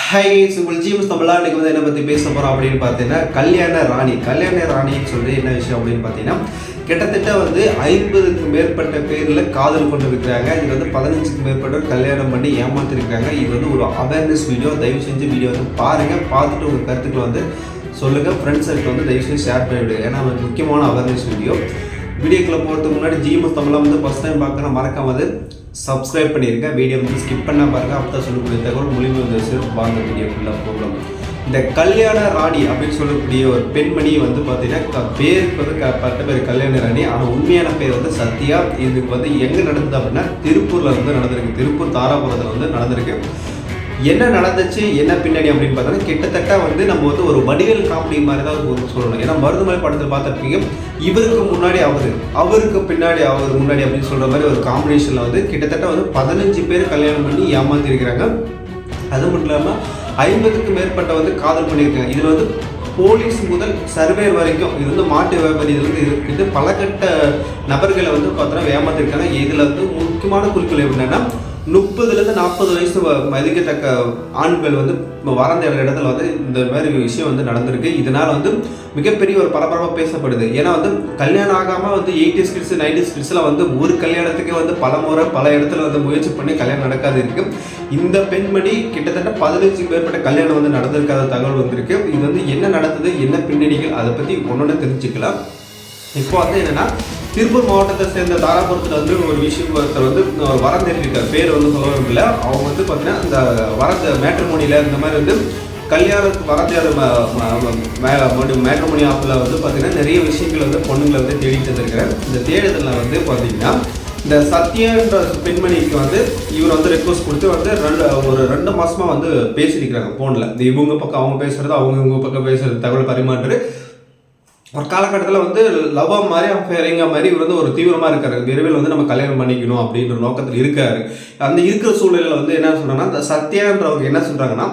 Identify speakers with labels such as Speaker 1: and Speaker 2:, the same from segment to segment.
Speaker 1: High உங்கள் Jeeves தமிழா இன்றைக்கி வந்து என்ன பற்றி பேச போகிறோம் அப்படின்னு பார்த்தீங்கன்னா கல்யாண ராணின்னு சொல்லி என்ன விஷயம் அப்படின்னு பார்த்தீங்கன்னா கிட்டத்தட்ட வந்து 50க்கு மேற்பட்ட பேரில் காதல் கொண்டு இருக்கிறாங்க. இது வந்து 15க்கு மேற்பட்டவர் கல்யாணம் பண்ணி ஏமாத்திருக்காங்க. இது வந்து ஒரு அவேர்னஸ் வீடியோ. தயவு செஞ்சு வீடியோ வந்து பாருங்கள், பார்த்துட்டு உங்கள் கருத்துக்களை வந்து சொல்லுங்கள். ஃப்ரெண்ட்ஸ் சர்க்கிள் வந்து தயவு செஞ்சு ஷேர் பண்ணிவிடுங்க. ஏன்னா அது முக்கியமான அவேர்னஸ் வீடியோக்குள்ளே போகிறதுக்கு முன்னாடி ஜிஎம்எஸ் தமிழை வந்து ஃபஸ்ட் டைம் பார்க்கணும் மறக்காம வந்து சப்ஸ்கிரைப் பண்ணியிருக்கேன். வீடியோ வந்து ஸ்கிப் பண்ணால் பாருங்கள். அப்போ தான் சொல்லக்கூடிய தகவல் மூலியமாக வந்து வாங்க வீடியோக்குள்ளே போகலாம். இந்த கல்யாண ராணி அப்படின்னு சொல்லக்கூடிய ஒரு பெண்மணி வந்து பார்த்தீங்கன்னா பேருக்கு வந்து பட்ட பேர் கல்யாண ராணி, ஆனால் உண்மையான பேர் வந்து சத்யா. இதுக்கு வந்து எங்கே நடந்தது அப்படின்னா திருப்பூரில் வந்து நடந்திருக்கு. திருப்பூர் தாராபுரத்தில் வந்து நடந்திருக்கு. என்ன நடந்துச்சு, என்ன பின்னாடி அப்படின்னு பார்த்தோன்னா கிட்டத்தட்ட வந்து நம்ம வந்து ஒரு வடிவேல் காமெடி மாதிரி தான் சொல்லணும். ஏன்னா மருதுமலை படத்தில் பார்த்துருப்பீங்க, இவருக்கு முன்னாடி அவருக்கு பின்னாடி அவர் முன்னாடி அப்படின்னு சொல்கிற மாதிரி ஒரு காம்பினேஷனில் வந்து கிட்டத்தட்ட வந்து 15 பேர் கல்யாணம் பண்ணி ஏமாற்றிருக்கிறாங்க. அது மட்டும் இல்லாமல் 50க்கு மேற்பட்ட வந்து காதல் பண்ணியிருக்காங்க. இதில் வந்து போலீஸ் முதல் சர்வேர் வரைக்கும் இது வந்து மாட்டு வியாபாரி இது வந்து இது பல கட்ட நபர்களை வந்து பார்த்தோன்னா ஏமாற்றிருக்காங்க. இதில் வந்து முக்கியமான குறிக்கோள் என்னென்னா 30லேருந்து 40 வயசு மதிக்கத்தக்க ஆண்கள் வந்து வறந்த இடத்துல வந்து இந்த மாதிரி விஷயம் வந்து நடந்திருக்கு. இதனால் வந்து மிகப்பெரிய ஒரு பரபரப்பாக பேசப்படுது. ஏன்னா வந்து கல்யாணம் ஆகாமல் வந்து 80s கிட்ஸ் 90s கிட்ஸ்லாம் வந்து ஒரு கல்யாணத்துக்கு வந்து பல முறை பல இடத்துல வந்து முயற்சி பண்ணி கல்யாணம் நடக்காது இருக்கு. இந்த பெண்மணி கிட்டத்தட்ட 15 மேற்பட்ட கல்யாணம் வந்து நடந்திருக்காத தகவல் வந்திருக்கு. இது வந்து என்ன நடந்தது, என்ன பின்னணிகள், அதை பற்றி ஒன்னொன்று தெரிஞ்சுக்கலாம். இப்போ வந்து என்னென்னா திருப்பூர் மாவட்டத்தை சேர்ந்த தாராபுரத்தில் வந்து ஒரு விஷயம் ஒருத்தர் வந்து வரந்தேறியிருக்கார். பேர் வந்து சொல்லவும் இல்லை. அவங்க வந்து பார்த்தீங்கன்னா இந்த வரந்த மேட்ரிமோனியில் இந்த மாதிரி வந்து கல்யாணத்துக்கு வரந்தேற மேட்ரிமோனி ஆப்பில் வந்து பார்த்தீங்கன்னா நிறைய விஷயங்கள் வந்து பொண்ணுங்களை வந்து தேடிட்டு இருக்கிறேன். இந்த தேடுதலில் வந்து பார்த்தீங்கன்னா இந்த சத்யான்ற பெண்மணிக்கு வந்து இவர் வந்து ரெக்வஸ்ட் கொடுத்து வந்து ஒரு 2 மாதமாக வந்து பேசியிருக்கிறாங்க ஃபோனில். இந்த இவங்க பக்கம் அவங்க பேசுகிறது, இவங்க பக்கம் பேசுகிறது, தகவல் பரிமாற்று. ஒரு காலகட்டத்தில் வந்து லவ்வா மாதிரி அஃபேரிங்க மாதிரி இவர் வந்து ஒரு தீவிரமாக இருக்காரு. விரைவில் வந்து நம்ம கல்யாணம் பண்ணிக்கணும் அப்படின்ற நோக்கத்தில் இருக்காரு. அந்த இருக்கிற சூழ்நிலையில் வந்து என்ன சொல்கிறாங்கன்னா, இந்த சத்யான்றவங்க என்ன சொல்கிறாங்கன்னா,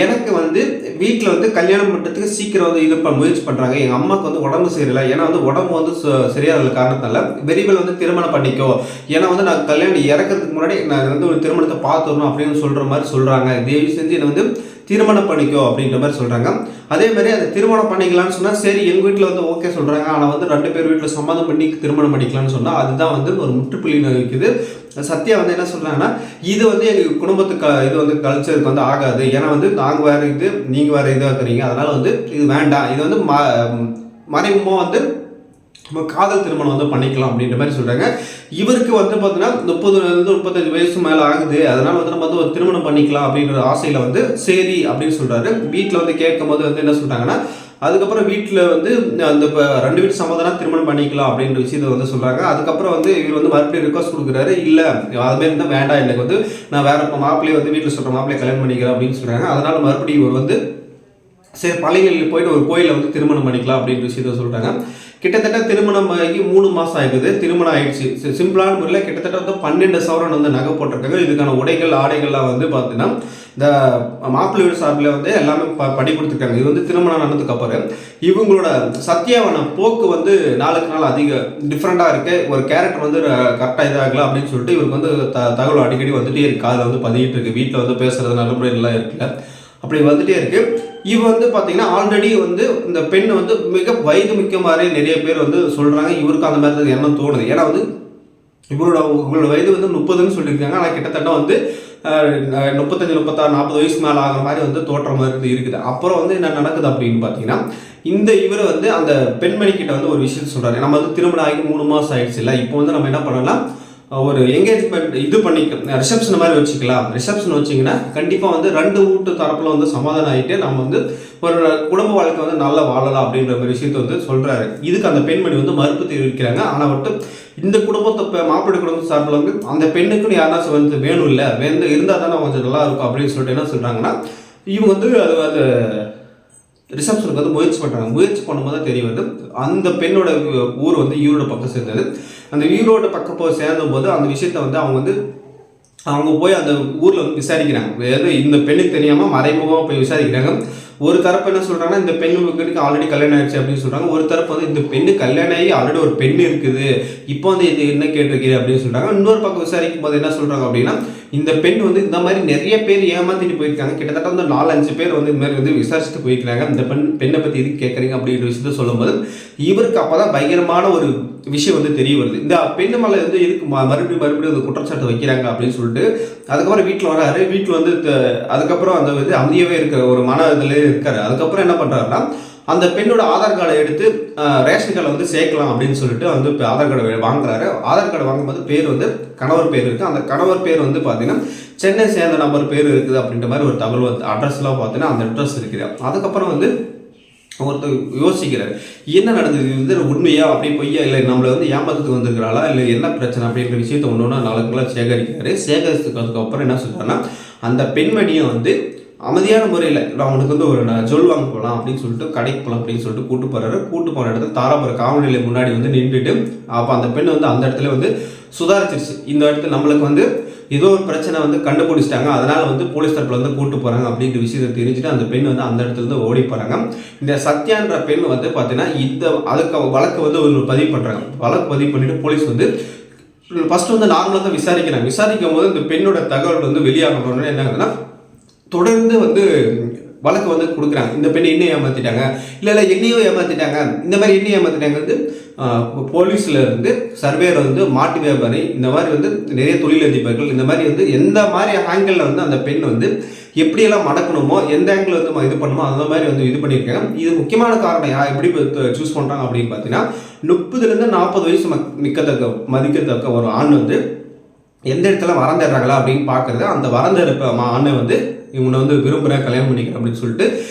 Speaker 1: எனக்கு வந்து வீட்டில் வந்து கல்யாணம் பண்ணுறதுக்கு சீக்கிரம் வந்து இது முயற்சி பண்ணுறாங்க. எங்கள் அம்மாவுக்கு வந்து உடம்பு சரியில்லை. ஏன்னா வந்து உடம்பு வந்து சரியாத காரணத்தால் விரைவில் வந்து திருமணம் பண்ணிக்கோ. ஏன்னா வந்து நான் கல்யாணம் இறக்கிறதுக்கு முன்னாடி நான் வந்து ஒரு திருமணத்தை பார்த்துடணும் அப்படின்னு சொல்கிற மாதிரி சொல்கிறாங்க. தயவு செஞ்சு என்னை வந்து திருமணம் பண்ணிக்கோ அப்படின்ற மாதிரி சொல்கிறாங்க. அதே மாதிரி அதை திருமணம் பண்ணிக்கலான்னு சொன்னால் சரி எங்கள் வீட்டில் வந்து ஓகே சொல்கிறாங்க. ஆனால் வந்து 2 பேர் வீட்டில் சம்மதம் பண்ணி திருமணம் பண்ணிக்கலான்னு சொன்னால் அதுதான் வந்து ஒரு முற்றுப்புள்ளி வைக்குது. சத்யா வந்து என்ன சொல்கிறாங்கன்னா, இது வந்து எங்கள் குடும்பத்துக்கு இது வந்து கல்ச்சருக்கு வந்து ஆகாது. ஏன்னா வந்து நாங்கள் வேறு இது நீங்கள் வேறு இதாக இருக்கிறீங்க, அதனால் வந்து இது வேண்டாம். இது வந்து மறைமுகமாக வந்து நம்ம காதல் திருமணம் வந்து பண்ணிக்கலாம் அப்படின்ற மாதிரி சொல்கிறாங்க. இவருக்கு வந்து பார்த்தீங்கன்னா 30லேருந்து 35 வயசு மேலே ஆகுது. அதனால் வந்து நம்ம வந்து ஒரு திருமணம் பண்ணிக்கலாம் அப்படின்ற ஆசையில் வந்து சரி அப்படின்னு சொல்கிறாரு. வீட்டில் வந்து கேட்கும் போது வந்து என்ன சொல்கிறாங்கன்னா, அதுக்கப்புறம் வீட்டில் வந்து அந்த 2 வீட்டு சம்மதம்னா திருமணம் பண்ணிக்கலாம் அப்படின்ற விஷயத்தை வந்து சொல்கிறாங்க. அதுக்கப்புறம் வந்து இவர் வந்து மறுபடியும் ரிக்வஸ்ட் கொடுக்குறாரு. இல்லை அதுமாரி இருந்தால் வேண்டாம், எனக்கு வந்து நான் வேற மாப்பிள்ளையை வந்து வீட்டில் சொல்கிற மாப்பிள்ளையை கல்யாணம் பண்ணிக்கிறேன் அப்படின்னு சொல்கிறாங்க. அதனால் மறுபடியும் இவர் வந்து சரி பள்ளிகளில் போயிட்டு ஒரு கோயிலில் வந்து திருமணம் பண்ணிக்கலாம் அப்படின்ற விஷயத்த சொல்கிறாங்க. கிட்டத்தட்ட திருமணம் ஆகி 3 மாதம் ஆகுது. திருமணம் ஆயிடுச்சு. சிம்பிளான முறையில் கிட்டத்தட்ட வந்து 12 சவரன் வந்து நகை போட்டிருக்காங்க. இதுக்கான உடைகள் ஆடைகள்லாம் வந்து பார்த்தீங்கன்னா இந்த மாப்பிள்ளை வீடு சார்பில் வந்து எல்லாமே படி கொடுத்துருக்காங்க. இது வந்து திருமணம் நடந்ததுக்கப்புறம் இவங்களோட சத்யாவன போக்கு வந்து நாளுக்கு நாள் அதிக டிஃப்ரெண்ட்டாக இருக்குது. ஒரு கேரக்டர் வந்து கரெக்டாக இதாகலாம் அப்படின்னு சொல்லிட்டு இவருக்கு வந்து தகவல் அடிக்கடி வந்துகிட்டே இருக்குது. அதில் வந்து பதிகிட்டு இருக்குது. வீட்டில் வந்து பேசுகிறது நல்ல முறையெல்லாம் இருக்குல்ல, அப்படி வந்துகிட்டே இருக்குது. இவ வந்து பார்த்தீங்கன்னா ஆல்ரெடி வந்து இந்த பெண் வந்து மிக வயது மிக்க மாதிரி நிறைய பேர் வந்து சொல்கிறாங்க. இவருக்கு அந்த மாதிரி தான் எண்ணம் தோணுது. ஏன்னா வந்து இவங்களோட வயது வந்து 30ன்னு சொல்லியிருக்காங்க. ஆனால் கிட்டத்தட்ட வந்து 35, 36, 40 வயசு மேலே ஆகிற மாதிரி வந்து தோற்றம் மாதிரி இருக்குது. அப்புறம் வந்து என்ன நடக்குது அப்படின்னு பார்த்தீங்கன்னா, இந்த இவர் வந்து அந்த பெண்மணிக்கிட்ட வந்து ஒரு விஷயம் சொல்கிறாரு. நம்ம வந்து திருமணம் ஆகி 3 மாதம் ஆயிடுச்சு இல்லை, இப்போ வந்து நம்ம என்ன பண்ணலாம், ஒரு என்கேஜ்மெண்ட் இது பண்ணிக்க ரிசப்ஷன் மாதிரி வச்சுக்கலாம். ரிசப்ஷன் வச்சிங்கன்னா கண்டிப்பாக வந்து 2 வீட்டு தரப்பில் வந்து சமாதானம் ஆகிட்டு நம்ம வந்து ஒரு குடும்ப வாழ்க்கை வந்து நல்லா வாழலாம் அப்படின்ற மாதிரி விஷயத்தை வந்து சொல்கிறாரு. இதுக்கு அந்த பெண்மணி வந்து மறுப்பு தெரிவிக்கிறாங்க. ஆனால் மட்டும் இந்த குடும்பத்தை மாப்பிள்ளை குடும்ப சார்பில் வந்து அந்த பெண்ணுக்குன்னு யாராச்சும் வந்து வேணும் இல்லை இருந்தால் தானே கொஞ்சம் நல்லா இருக்கும் அப்படின்னு சொல்லிட்டு என்ன சொல்கிறாங்கன்னா, இவங்க வந்து அது ரிசப்ஷனுக்கு வந்து முயற்சி பண்ணுறாங்க. முயற்சி பண்ணும்போது தான் தெரிய வருது அந்த பெண்ணோட ஊர் வந்து ஈரோடு பக்கம் சேர்ந்தது. அந்த ஈரோடு பக்கம் போய் சேர்ந்தும் போது அந்த விஷயத்த வந்து அவங்க போய் அந்த ஊரில் வந்து விசாரிக்கிறாங்க. இந்த பெண்ணுக்கு தெரியாமல் மறைமுகமாக போய் விசாரிக்கிறாங்க. ஒரு தரப்பு என்ன சொல்கிறாங்கன்னா, இந்த பெண்ணுக்கு ஆல்ரெடி கல்யாணம் ஆயிடுச்சு அப்படின்னு சொல்கிறாங்க. ஒரு தரப்பு வந்து இந்த பெண்ணு கல்யாணம் ஆகி ஆல்ரெடி ஒரு பெண் இருக்குது, இப்போ வந்து இது என்ன கேட்டிருக்கீங்க அப்படின்னு சொல்கிறாங்க. இன்னொரு பக்கம் விசாரிக்கும் போது என்ன சொல்கிறாங்க அப்படின்னா, இந்த பெண் வந்து இந்த மாதிரி நிறைய பேர் ஏமாத்திட்டு போயிருக்காங்க. கிட்டத்தட்ட வந்து 4-5 பேர் வந்து இந்த மாதிரி வந்து விசாரிச்சுட்டு போயிருக்காங்க. இந்த பெண்ணை பற்றி எதுக்கு கேட்குறீங்க அப்படின்ற விஷயத்த சொல்லும்போது இவருக்கு அப்போதான் பயங்கரமான ஒரு விஷயம் வந்து தெரிய வருது. இந்த பெண்ணு மேலே வந்து இருக்கு மறுபடியும் அந்த குற்றச்சாட்டு வைக்கிறாங்க அப்படின்னு சொல்லிட்டு அதுக்கப்புறம் வீட்டில் வராரு. வீட்டில் வந்து அதுக்கப்புறம் அந்த வந்து அமைதியாகவே இருக்கிற ஒரு மன இதில் இருக்காரு. அதுக்கப்புறம் என்ன பண்ணுறாருன்னா அந்த பெண்ணோட ஆதார் கார்டை எடுத்து ரேஷன் கார்டில் வந்து சேர்க்கலாம் அப்படின்னு சொல்லிட்டு வந்து இப்போ ஆதார் கார்டை வாங்குறாரு. ஆதார் கார்டு வாங்கும்போது பேர் வந்து கணவர் பேர் இருக்குது. அந்த கணவர் பேர் வந்து பார்த்தீங்கன்னா சென்னை சேர்ந்த நபர் பேர் இருக்குது அப்படின்ற மாதிரி ஒரு தகவல் வந்து அட்ரஸ்லாம் பார்த்தீங்கன்னா அந்த அட்ரஸ் இருக்குது. அதுக்கப்புறம் வந்து ஒருத்தர் யோசிக்கிறார், என்ன நடந்தது, இது வந்து உண்மையா அப்படி பொய்யா, இல்லை நம்மளை வந்து ஏமாத்துக்கு வந்திருக்கிறாளா, இல்லை என்ன பிரச்சனை அப்படின்ற விஷயத்த ஒன்று நாளுக்குள்ள சேகரிக்கிறாரு. சேகரிச்சதுக்கு அதுக்கப்புறம் என்ன சொல்கிறாருன்னா அந்த பெண்மணியை வந்து அமைதியான முறையில் அவனுக்கு வந்து ஒரு ஜொல் வாங்க போகலாம் அப்படின்னு சொல்லிட்டு கடைக்கு போகலாம் அப்படின்னு சொல்லிட்டு கூட்டு போகிறாரு. கூட்டு போன இடத்துல தாராபுரம் காவல் நிலையம் முன்னாடி வந்து நின்றுட்டு அப்போ அந்த பெண் வந்து அந்த இடத்துல வந்து சுதாரிச்சிருச்சு. இந்த இடத்துல நம்மளுக்கு வந்து ஏதோ ஒரு பிரச்சனை வந்து கண்டுபிடிச்சிட்டாங்க, அதனால வந்து போலீஸ் தரப்பில் வந்து கூட்டு போகிறாங்க அப்படின்ற விஷயத்தை தெரிஞ்சுட்டு அந்த பெண் வந்து அந்த இடத்துல இருந்து ஓடி போகிறாங்க. இந்த சத்யான்ற பெண் வந்து பார்த்தீங்கன்னா அதுக்கு வழக்கு வந்து ஒரு பதிவு பண்ணுறாங்க. வழக்கு பதிவு பண்ணிட்டு போலீஸ் வந்து ஃபர்ஸ்ட் வந்து நார்மலாக தான் விசாரிக்கிறாங்க. விசாரிக்கும் போது இந்த பெண்ணோட தகவல் வந்து வெளியாகணும்னு என்ன ஆகுதுன்னா தொடர்ந்து வந்து வழக்கு வந்து கொடுக்குறாங்க. இந்த பெண்ணை இன்னும் ஏமாற்றிட்டாங்க, இல்லை என்னையும் ஏமாற்றிட்டாங்க, இந்த மாதிரி இன்னும் ஏமாற்றிட்டாங்க வந்து போலீஸில் இருந்து சர்வேர் வந்து மாட்டு வியாபாரி இந்த மாதிரி வந்து நிறைய தொழிலதிபர்கள் இந்த மாதிரி வந்து எந்த மாதிரி ஆங்கிளில் வந்து அந்த பெண் வந்து எப்படியெல்லாம் மடக்கணுமோ எந்த ஆங்கிள் வந்து இது பண்ணணுமோ அந்த மாதிரி வந்து இது பண்ணியிருக்காங்க. இது முக்கியமான காரணம் எப்படி சூஸ் பண்ணுறாங்க அப்படின்னு பார்த்தீங்கன்னா 30 to 40 வயசு மதிக்கத்தக்க ஒரு ஆண் வந்து எந்த இடத்துல வறந்துடுறாங்களா அப்படின்னு பார்க்குறது. அந்த வறந்த ஆணை வந்து இவனை வந்து விரும்புகிறேன் கல்யாணம் பண்ணிக்கிறேன் அப்படின்னு சொல்லிட்டு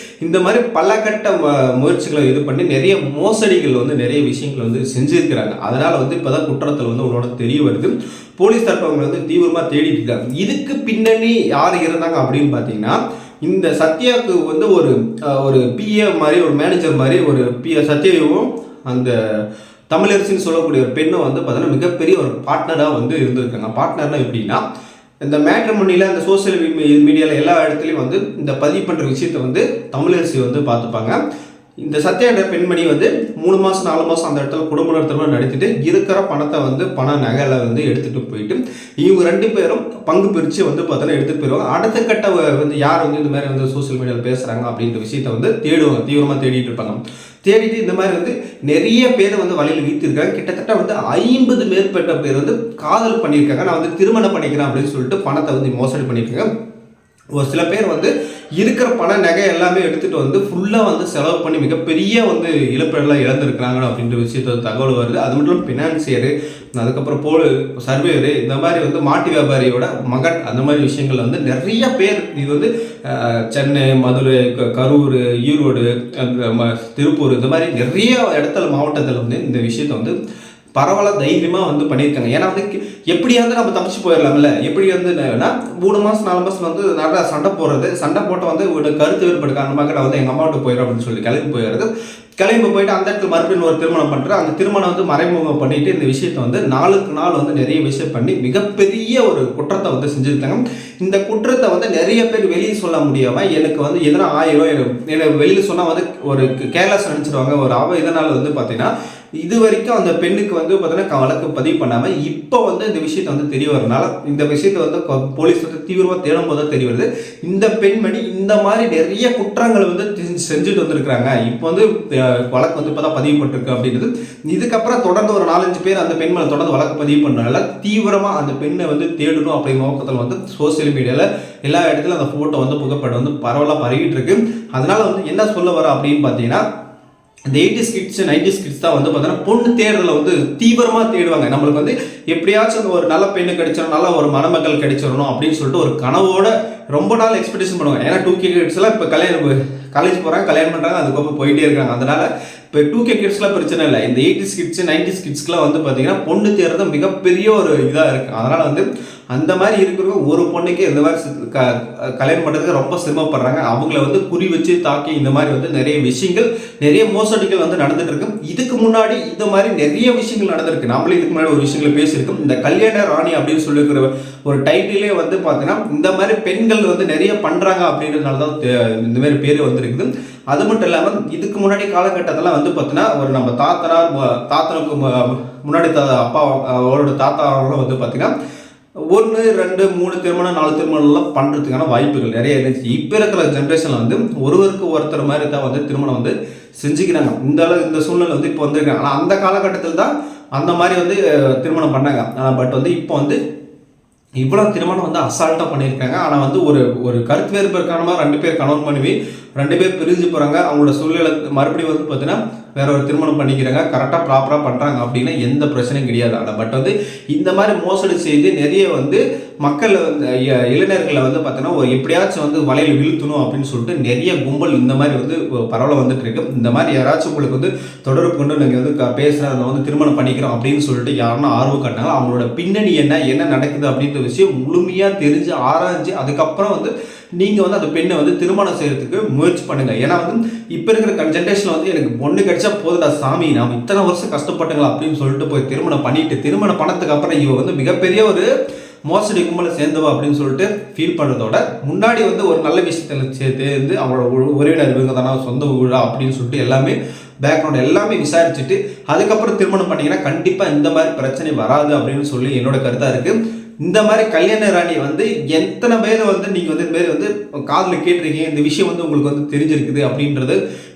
Speaker 1: இந்த மாதிரி பலகட்ட முயற்சிகளை இது பண்ணி நிறைய மோசடிகள் வந்து நிறைய விஷயங்கள் வந்து செஞ்சுருக்கிறாங்க. அதனால் வந்து இப்போ தான் குற்றத்தில் வந்து உங்களோட தெரிய வருது. போலீஸ் தரப்பு அவங்க வந்து தீவிரமாக தேடிட்டு இருக்காங்க. இதுக்கு பின்னணி யார் இருந்தாங்க அப்படின்னு பார்த்தீங்கன்னா இந்த சத்யாவுக்கு வந்து ஒரு பிஏ மாதிரி ஒரு மேனேஜர் மாதிரி ஒரு சத்யாவும் அந்த தமிழரசின்னு சொல்லக்கூடிய ஒரு பெண்ணும் வந்து பார்த்தீங்கன்னா மிகப்பெரிய ஒரு பார்ட்னராக வந்து இருந்திருக்காங்க. பார்ட்னர்னா எப்படின்னா இந்த மேட்ரிமோனியில் அந்த சோசியல் மீடியாவில் எல்லா இடத்துலையும் வந்து இந்த பதிவு பண்ணுற விஷயத்தை வந்து தமிழரசி வந்து பார்த்துப்பாங்க. இந்த சத்யான்ற பெண்மணி வந்து 3 மாதம் 4 மாதம் அந்த இடத்துல குடும்ப நடத்தமாக நடத்திட்டு இருக்கிற பணத்தை வந்து நகைகளை வந்து எடுத்துகிட்டு போயிட்டு இவங்க 2 பேரும் பங்கு பிரித்து வந்து பார்த்தோன்னா எடுத்துகிட்டு போயிடுவாங்க. அடுத்த கட்ட வந்து யார் வந்து இந்த மாதிரி வந்து சோசியல் மீடியாவில் பேசுகிறாங்க அப்படின்ற விஷயத்த வந்து தேடுவாங்க, தீவிரமாக தேடிட்டு இருப்பாங்க. தேடிட்டு இந்த மாதிரி வந்து நிறைய பேர் வந்து வழியில் வீழ்த்திருக்காங்க. கிட்டத்தட்ட வந்து 50 மேற்பட்ட பேர் வந்து காதல் பண்ணியிருக்காங்க. நான் வந்து திருமணம் பண்ணிக்கிறேன் அப்படின்னு சொல்லிட்டு பணத்தை வந்து மோசடி பண்ணியிருக்காங்க. ஒரு சில பேர் வந்து இருக்கிற பண நகை எல்லாமே எடுத்துகிட்டு வந்து ஃபுல்லாக வந்து செலவு பண்ணி மிகப்பெரிய வந்து இழப்பெல்லாம் இழந்திருக்கிறாங்க அப்படின்ற விஷயத்த தகவல் வருது. அது மட்டும் இல்லாமல் ஃபினான்சியரு, அதுக்கப்புறம் சர்வேயரு, இந்த மாதிரி வந்து மாட்டு வியாபாரியோட மகன், அந்த மாதிரி விஷயங்கள் வந்து நிறைய பேர் இது வந்து சென்னை, மதுரை, கரூர், ஈரோடு, திருப்பூர் இந்த மாதிரி நிறைய இடத்துல மாவட்டத்தில் வந்து இந்த விஷயத்தை வந்து பரவாயில்ல தைரியமாக வந்து பண்ணியிருக்காங்க. ஏன்னா வந்து எப்படியாவது நம்ம தப்பிச்சு போயிடலாம்ல. எப்படி வந்து 3 மாதம் 4 மாதம் வந்து நல்லா சண்டை போட்டு வந்து ஒரு கருத்து வேறுபடுக்க அந்த மாதிரி நான் வந்து எங்கள் அம்மாவுக்கு போயிடும் அப்படின்னு சொல்லி கிளம்பி போயிட்டு அந்த இடத்துல மறுபடியும் ஒரு திருமணம் பண்ணுறேன். அந்த திருமணம் வந்து மறைமுகம் பண்ணிட்டு இந்த விஷயத்தை வந்து நாளுக்கு நாள் வந்து நிறைய விஷயம் பண்ணி மிகப்பெரிய ஒரு குற்றத்தை வந்து செஞ்சுருக்காங்க. இந்த குற்றத்தை வந்து நிறைய பேர் வெளியே சொல்ல முடியாமல் எனக்கு வந்து எதனா எனக்கு வெளியில் சொன்னால் வந்து ஒரு கேர்லெஸ் நினச்சிருவாங்க. இதனால் வந்து பார்த்தீங்கன்னா இது வரைக்கும் அந்த பெண்ணுக்கு வந்து பார்த்தீங்கன்னா வழக்கு பதிவு பண்ணாமல் இப்போ வந்து இந்த விஷயத்தை வந்து தெரிய வரனால இந்த விஷயத்தை வந்து போலீஸ் வந்து தீவிரமாக தேடும் போது தான் தெரிய வருது. இந்த பெண்மணி இந்த மாதிரி நிறைய குற்றங்களை வந்து செஞ்சுட்டு வந்திருக்கிறாங்க. இப்போ வந்து வழக்கு வந்து இப்போ தான் பதிவு பண்ணிருக்கு அப்படின்றது. இதுக்கப்புறம் தொடர்ந்து ஒரு 4-5 பேர் அந்த பெண் மேலே தொடர்ந்து வழக்கு பதிவு பண்ணனால தீவிரமாக அந்த பெண்ணை வந்து தேடணும் அப்படிங்கிற நோக்கத்தில் வந்து சோசியல் மீடியாவில் எல்லா இடத்துலையும் அந்த ஃபோட்டோ வந்து புகைப்படம் வந்து பரவலாக பரவிட்டு இருக்கு. அதனால வந்து என்ன சொல்ல வர அப்படின்னு பார்த்தீங்கன்னா இந்த 80s கிட்ஸ் 90s கிட்ஸ் தான் வந்து பார்த்தீங்கன்னா பொண்ணு தேடுறதுல வந்து தீவிரமாக தேடுவாங்க. நம்மளுக்கு வந்து எப்படியாச்சும் ஒரு நல்ல பெண்ணு கிடைச்சிடணும், நல்ல ஒரு மணமகள் கிடைச்சிடணும் அப்படின்னு சொல்லிட்டு ஒரு கனவோட ரொம்ப நாள் எக்ஸ்பெக்டேஷன் பண்ணுவாங்க. ஏன்னா 2K கிட்ஸ்லாம் இப்போ காலேஜ் போகிறாங்க, கல்யாணம் பண்ணுறாங்க, அதுக்கப்புறம் போயிட்டே இருக்காங்க. அதனால இப்போ 2K கிட்ஸ்லாம் பிரச்சனை இல்லை. இந்த 80s கிட்ஸ் 90s கிட்ஸ்க்குலாம் வந்து பார்த்தீங்கன்னா பொண்ணு தேடுறது மிகப்பெரிய ஒரு இதாக இருக்குது. அதனால் வந்து அந்த மாதிரி இருக்கிறவங்க ஒரு பொண்ணுக்கு இந்த மாதிரி கல்யாணம் பண்ணுறதுக்கு ரொம்ப சிரமப்படுறாங்க. அவங்கள வந்து குறி வச்சு தாக்கி இந்த மாதிரி வந்து நிறைய விஷயங்கள் நிறைய மோசடிகள் வந்து நடந்துட்டு இருக்கு. இதுக்கு முன்னாடி இந்த மாதிரி நிறைய விஷயங்கள் நடந்திருக்கு. நம்மளே இதுக்கு முன்னாடி ஒரு விஷயங்களை பேசியிருக்கோம். இந்த கல்யாண ராணி அப்படின்னு சொல்லியிருக்கிற ஒரு டைட்டிலே வந்து பார்த்தீங்கன்னா இந்த மாதிரி பெண்கள் வந்து நிறைய பண்ணுறாங்க அப்படின்றதுனால தான் இந்த மாதிரி பேர் வந்துருக்குது. அது மட்டும் இல்லாமல் இதுக்கு முன்னாடி காலகட்டத்தில் வந்து பார்த்தீங்கன்னா ஒரு நம்ம தாத்தனுக்கு முன்னாடி அப்பா அவரோட தாத்தா அவங்களும் வந்து பார்த்தீங்கன்னா 1 2 3 திருமணம் 4 திருமணம்லாம் பண்ணுறதுக்கான வாய்ப்புகள் நிறைய இருந்துச்சு. இப்போ இருக்கிற ஜென்ரேஷனில் வந்து ஒருவருக்கு ஒருத்தர் மாதிரி தான் வந்து திருமணம் வந்து செஞ்சுக்கிறாங்க. இந்த அளவு இந்த சூழ்நிலை வந்து இப்போ வந்துருக்காங்க. ஆனால் அந்த காலகட்டத்தில் தான் அந்த மாதிரி வந்து திருமணம் பண்ணாங்க. பட் வந்து இப்போ வந்து இவ்வளோ திருமணம் வந்து அசால்ட்டாக பண்ணியிருக்காங்க. ஆனால் வந்து ஒரு கருத்து வேறுபாடு காரணமாக 2 பேர் கணவன் மனைவி 2 பேர் பிரிஞ்சு போகிறாங்க. அவங்களோட சூழ்நிலை மறுபடியும் வந்து பார்த்தீங்கன்னா வேற ஒரு திருமணம் பண்ணிக்கிறாங்க. கரெக்டாக ப்ராப்பராக பண்ணுறாங்க அப்படின்னா எந்த பிரச்சனையும் கிடையாது. ஆனால் பட் வந்து இந்த மாதிரி மோசடி செய்து நிறைய வந்து மக்கள் வந்து இளைஞர்களை வந்து பார்த்தீங்கன்னா எப்படியாச்சும் வந்து வலையில் வீழ்த்தணும் அப்படின்னு சொல்லிட்டு நிறைய கும்பல் இந்த மாதிரி வந்து பரவலாக வந்துட்டு இருக்கு. இந்த மாதிரி யாராச்சும் உங்களுக்கு வந்து தொடர்பு கொண்டு நீங்கள் வந்து பேசுகிறேன் அதை வந்து திருமணம் பண்ணிக்கிறோம் அப்படின்னு சொல்லிட்டு யாருன்னா ஆர்வம் காட்டினாங்க, அவங்களோட பின்னணி என்ன நடக்குது அப்படின்ற விஷயம் முழுமையாக தெரிஞ்சு ஆராய்ஞ்சு அதுக்கப்புறம் வந்து நீங்கள் வந்து அந்த பெண்ணை வந்து திருமணம் செய்யறதுக்கு முயற்சி பண்ணுங்க. ஏன்னா வந்து இப்போ இருக்கிற ஜென்ரேஷனில் வந்து எனக்கு பொண்ணு கிடைச்சா போதுடா சாமி, நாம் இத்தனை வருஷம் கஷ்டப்பட்டுங்களா அப்படின்னு சொல்லிட்டு போய் திருமணம் பண்ணிட்டு திருமணம் பண்ணதுக்கு அப்புறம் இவ வந்து மிகப்பெரிய ஒரு மோசடி கும்பலை சேர்ந்தவா அப்படின்னு சொல்லிட்டு ஃபீல் பண்ணுறதோட முன்னாடி வந்து ஒரு நல்ல விஷயத்தில் சேர்ந்து அவங்களோட உறவினர் இவங்க தானே சொந்த ஊழா அப்படின்னு சொல்லிட்டு எல்லாமே பேக்ரவுண்ட் எல்லாமே விசாரிச்சுட்டு அதுக்கப்புறம் திருமணம் பண்ணிங்கன்னா கண்டிப்பாக இந்த மாதிரி பிரச்சனை வராது அப்படின்னு சொல்லி என்னோட கருத்தாக இருக்குது. இந்த மாதிரி கல்யாண ராணி வந்து எத்தனை பேர் வந்து நீங்கள் வந்து இந்த மாதிரி வந்து காதில் கேட்டிருக்கீங்க, இந்த விஷயம் வந்து உங்களுக்கு வந்து தெரிஞ்சிருக்குது அப்படின்றது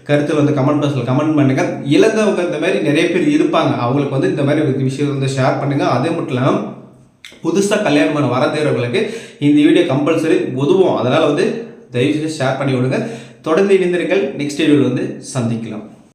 Speaker 1: கருத்தில் வந்து கமெண்ட் பாக்ஸில் கமெண்ட் பண்ணுங்க. இழந்தவங்க இந்த மாதிரி நிறைய பேர் இருப்பாங்க, அவங்களுக்கு வந்து இந்த மாதிரி விஷயம் வந்து ஷேர் பண்ணுங்க. அதே மட்டும் இல்லாமல் புதுசாக கல்யாணம் பண்ண வர தேர்வுகளுக்கு இந்த வீடியோ கம்பல்சரி உதவும். அதனால் வந்து தயவுசெய்து ஷேர் பண்ணி விடுங்க. தொடர்ந்து இணைந்திருங்கள். நெக்ஸ்ட் வீடியோவில் வந்து சந்திக்கலாம்.